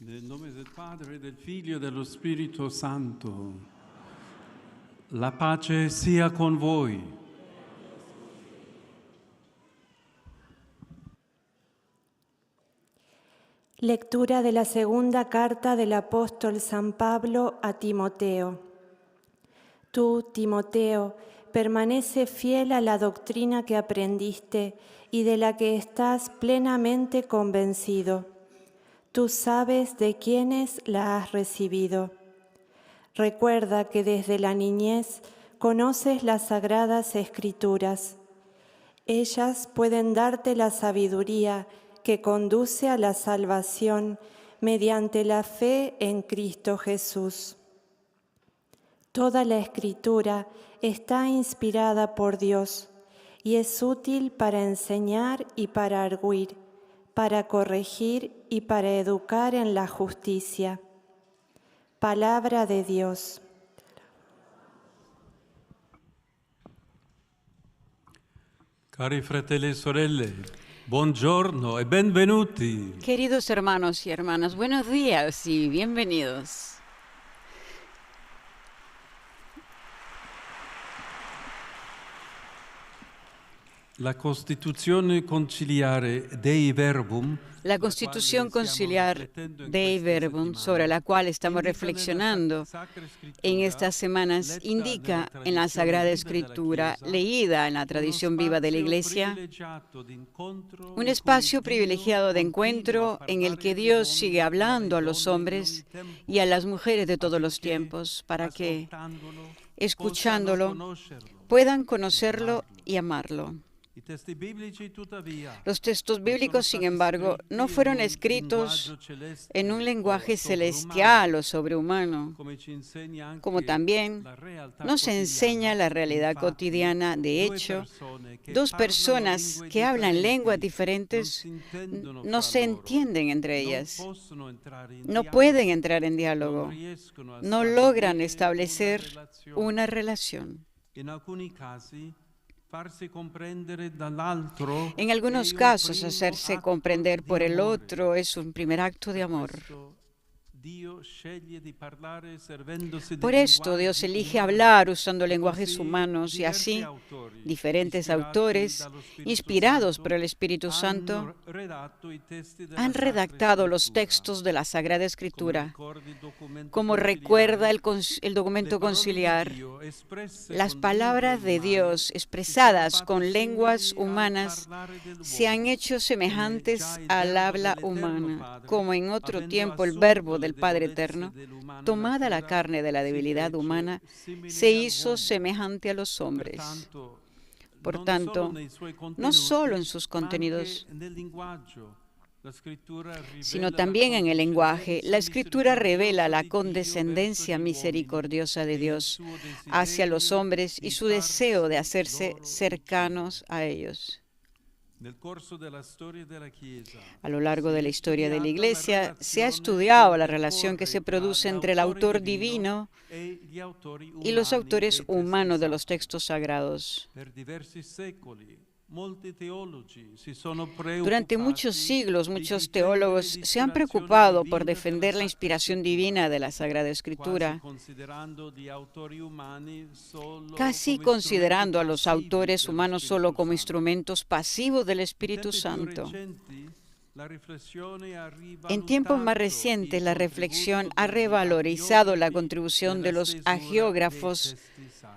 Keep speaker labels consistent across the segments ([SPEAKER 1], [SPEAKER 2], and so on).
[SPEAKER 1] Nel nome del Padre, del Figlio e dello Spirito Santo. La pace sia con voi.
[SPEAKER 2] Lectura de la segunda carta del apóstol San Pablo a Timoteo. Tú, Timoteo, permanece fiel a la doctrina que aprendiste y de la que estás plenamente convencido. Tú sabes de quiénes la has recibido. Recuerda que desde la niñez conoces las sagradas Escrituras. Ellas pueden darte la sabiduría que conduce a la salvación mediante la fe en Cristo Jesús. Toda la Escritura está inspirada por Dios y es útil para enseñar y para arguir, para corregir y para educar en la justicia. Palabra de Dios.
[SPEAKER 1] Cari fratelli e sorelle, buongiorno e benvenuti.
[SPEAKER 3] Queridos hermanos y hermanas, buenos días y bienvenidos.
[SPEAKER 1] La Costituzione conciliare Dei Verbum,
[SPEAKER 3] La Constitución Conciliar Dei Verbum, sobre la cual estamos reflexionando en estas semanas, indica en la Sagrada Escritura, leída en la tradición viva de la Iglesia, un espacio privilegiado de encuentro en el que Dios sigue hablando a los hombres y a las mujeres de todos los tiempos, para que, escuchándolo, puedan conocerlo y amarlo. Los textos bíblicos, sin embargo, no fueron escritos en un lenguaje celestial o sobrehumano, como también nos enseña la realidad cotidiana. De hecho, dos personas que hablan lenguas diferentes no se entienden entre ellas, no pueden entrar en diálogo, no logran establecer una relación. En algunos casos, hacerse comprender por el otro es un primer acto de amor. Por esto, Dios elige hablar usando lenguajes humanos y así, diferentes autores, inspirados por el Espíritu Santo, han redactado los textos de la Sagrada Escritura. Como recuerda el documento conciliar, las palabras de Dios expresadas con lenguas humanas se han hecho semejantes al habla humana, como en otro tiempo el Verbo del Padre Eterno, tomada la carne de la debilidad humana, se hizo semejante a los hombres. Por tanto, no solo en sus contenidos, sino también en el lenguaje, la Escritura revela la condescendencia misericordiosa de Dios hacia los hombres y su deseo de hacerse cercanos a ellos. A lo largo de la historia de la Iglesia, se ha estudiado la relación que se produce entre el autor divino y los autores humanos de los textos sagrados. Durante muchos siglos, muchos teólogos se han preocupado por defender la inspiración divina de la Sagrada Escritura, casi considerando a los autores humanos solo como instrumentos pasivos del Espíritu Santo. En tiempos más recientes, la reflexión ha revalorizado la contribución de los hagiógrafos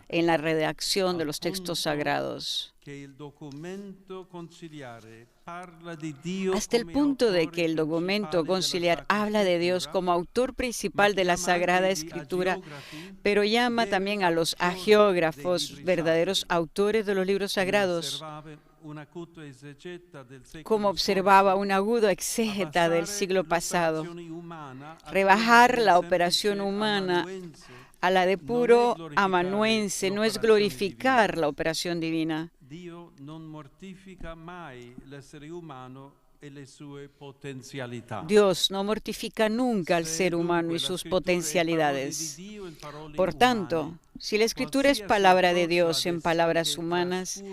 [SPEAKER 3] en la redacción de los textos sagrados, hasta el punto de que el documento conciliar habla de Dios como autor principal de la Sagrada Escritura, pero llama también a los hagiógrafos verdaderos autores de los libros sagrados. Como observaba un agudo exégeta del siglo pasado, rebajar la operación humana a la de puro amanuense no es glorificar la operación divina. Dios no mortifica nunca al ser humano y sus potencialidades. Por tanto, si la Escritura es palabra de Dios en palabras humanas,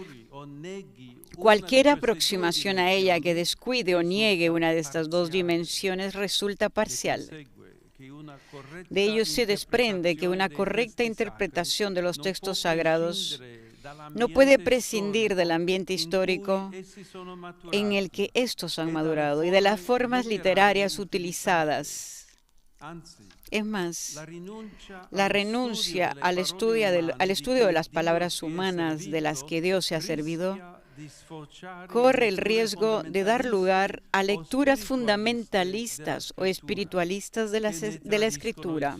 [SPEAKER 3] cualquier aproximación a ella que descuide o niegue una de estas dos dimensiones resulta parcial. De ello se desprende que una correcta interpretación de los textos sagrados no puede prescindir del ambiente histórico en el que estos han madurado y de las formas literarias utilizadas. Es más, la renuncia al estudio de las palabras humanas de las que Dios se ha servido corre el riesgo de dar lugar a lecturas fundamentalistas o espiritualistas de la Escritura,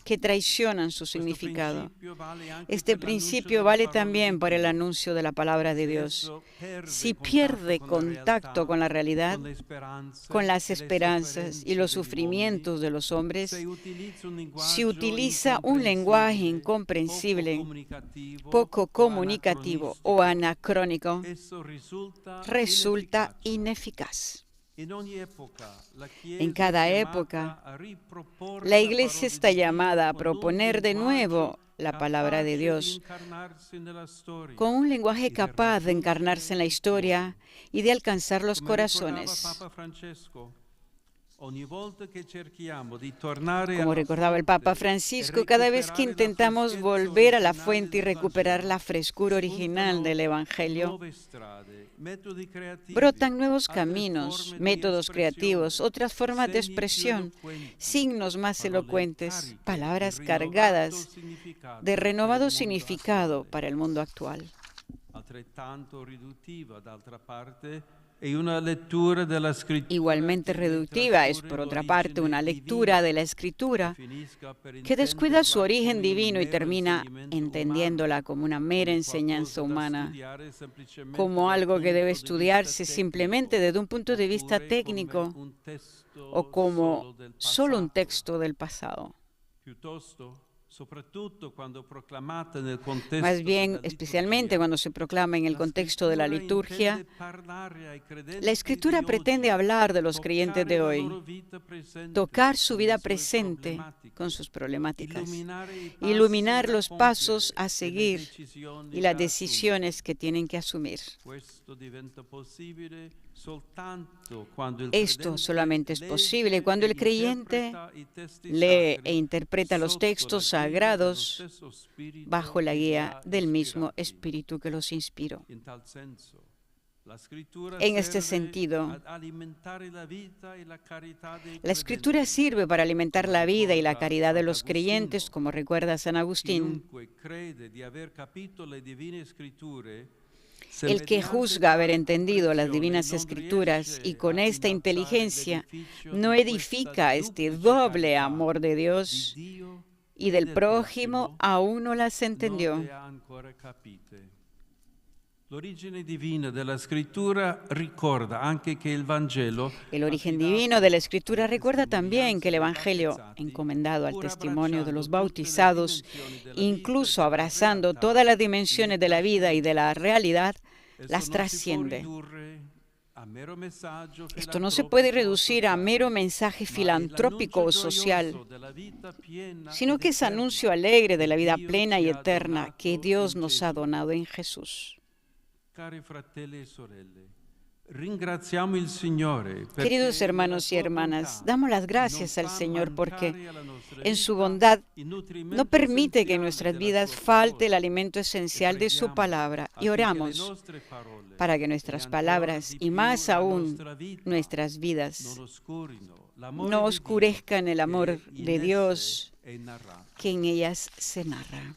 [SPEAKER 3] que traicionan su significado. Este principio vale también para el anuncio de la palabra de Dios. Si pierde contacto con la realidad, con las esperanzas y los sufrimientos de los hombres, si utiliza un lenguaje incomprensible, poco comunicativo o anacrónico, resulta ineficaz. En cada época, la Iglesia está llamada a proponer de nuevo la palabra de Dios con un lenguaje capaz de encarnarse en la historia y de alcanzar los corazones. Como recordaba el Papa Francisco, cada vez que intentamos volver a la fuente y recuperar la frescura original del Evangelio, brotan nuevos caminos, métodos creativos, otras formas de expresión, signos más elocuentes, palabras cargadas de renovado significado para el mundo actual. Igualmente reductiva es, por otra parte, una lectura de la Escritura que descuida su origen divino y termina entendiéndola como una mera enseñanza humana, como algo que debe estudiarse simplemente desde un punto de vista técnico o como solo un texto del pasado. Más bien, especialmente cuando se proclama en el contexto de la liturgia, la Escritura pretende hablar de los creyentes de hoy, tocar su vida presente con sus problemáticas, iluminar los pasos a seguir y las decisiones que tienen que asumir. Esto solamente es posible cuando el creyente lee e interpreta los textos sagrados bajo la guía del mismo Espíritu que los inspiró. En este sentido, la Escritura sirve para alimentar la vida y la caridad de los creyentes, como recuerda San Agustín. El que juzga haber entendido las divinas Escrituras y con esta inteligencia no edifica este doble amor de Dios y del prójimo, aún no las entendió. El origen divino de la Escritura recuerda también que el Evangelio, encomendado al testimonio de los bautizados, incluso abrazando todas las dimensiones de la vida y de la realidad, las trasciende. Esto no se puede reducir a mero mensaje filantrópico o social, sino que es anuncio alegre de la vida plena y eterna que Dios nos ha donado en Jesús. Queridos hermanos y hermanas, damos las gracias al Señor porque en su bondad no permite que en nuestras vidas falte el alimento esencial de su palabra y oramos para que nuestras palabras y más aún nuestras vidas no oscurezcan el amor de Dios que en ellas se narra.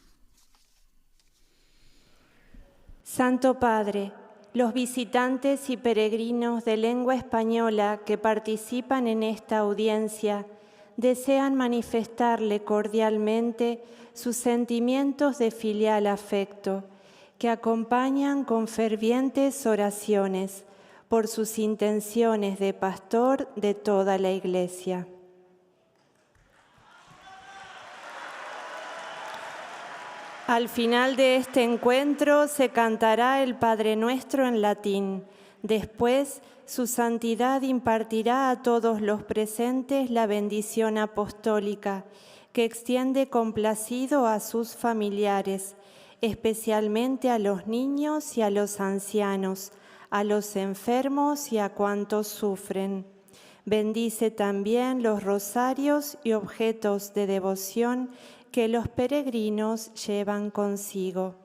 [SPEAKER 2] Santo Padre, los visitantes y peregrinos de lengua española que participan en esta audiencia desean manifestarle cordialmente sus sentimientos de filial afecto, que acompañan con fervientes oraciones por sus intenciones de pastor de toda la Iglesia. Al final de este encuentro se cantará el Padre Nuestro en latín, Después, su santidad impartirá a todos los presentes la bendición apostólica, que extiende complacido a sus familiares, especialmente a los niños y a los ancianos, a los enfermos y a cuantos sufren. Bendice también los rosarios y objetos de devoción que los peregrinos llevan consigo.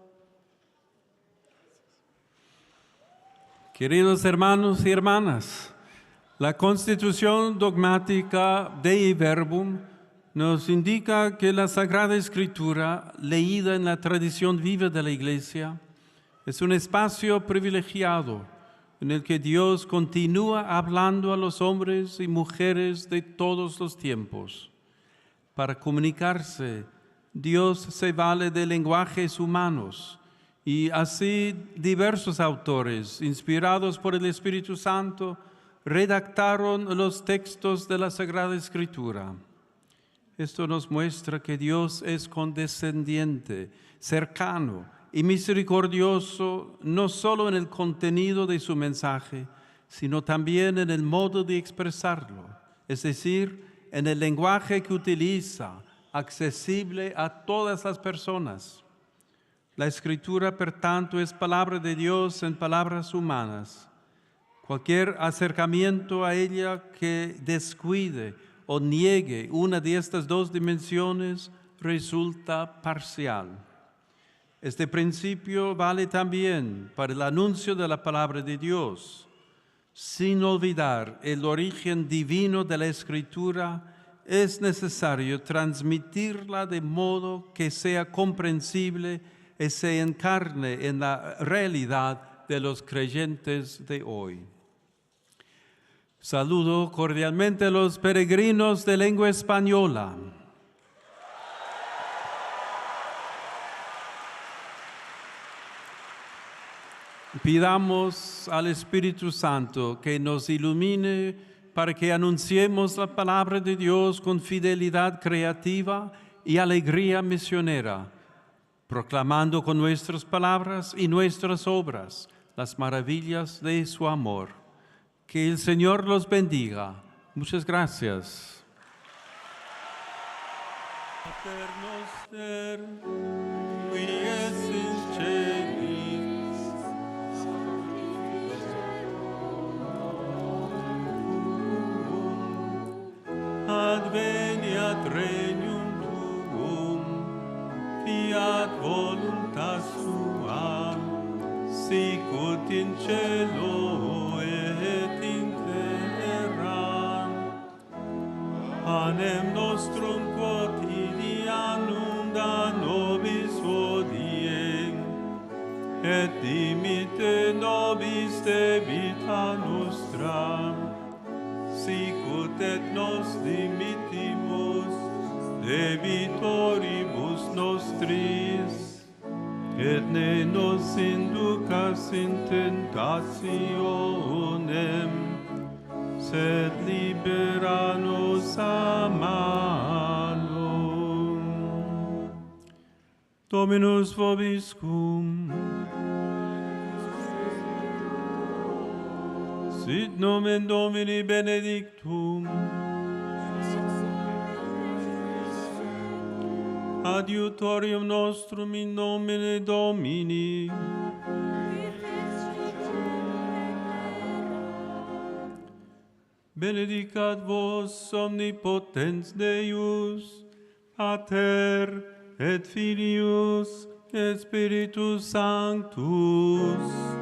[SPEAKER 1] Queridos hermanos y hermanas, la Constitución dogmática Dei Verbum nos indica que la Sagrada Escritura, leída en la tradición viva de la Iglesia, es un espacio privilegiado en el que Dios continúa hablando a los hombres y mujeres de todos los tiempos. Para comunicarse, Dios se vale de lenguajes humanos y así diversos autores, inspirados por el Espíritu Santo, redactaron los textos de la Sagrada Escritura. Esto nos muestra que Dios es condescendiente, cercano y misericordioso, no solo en el contenido de su mensaje, sino también en el modo de expresarlo, es decir, en el lenguaje que utiliza, accesible a todas las personas. La Escritura, por tanto, es palabra de Dios en palabras humanas. Cualquier acercamiento a ella que descuide o niegue una de estas dos dimensiones resulta parcial. Este principio vale también para el anuncio de la palabra de Dios. Sin olvidar el origen divino de la Escritura, es necesario transmitirla de modo que sea comprensible y se encarne en la realidad de los creyentes de hoy. Saludo cordialmente a los peregrinos de lengua española. Pidamos al Espíritu Santo que nos ilumine para que anunciemos la palabra de Dios con fidelidad creativa y alegría misionera, proclamando con nuestras palabras y nuestras obras las maravillas de su amor. Que el Señor los bendiga. Muchas gracias.
[SPEAKER 4] Adveniat regnum tuum, fiat voluntas tua, sicut in cielo et in terra. Panem nostrum quotidianum da nobis hodie, et dimitte nobis debita nostra, sicut et nos dimittimus debitoribus nostris, et ne nos inducas in tentationem, sed libera nos a malo. Dominus vobiscum. Sit nomen Domini benedictum. Adiutorium nostrum in nomine Domini. Benedicat vos omnipotens Deus, Pater et Filius et Spiritus Sanctus.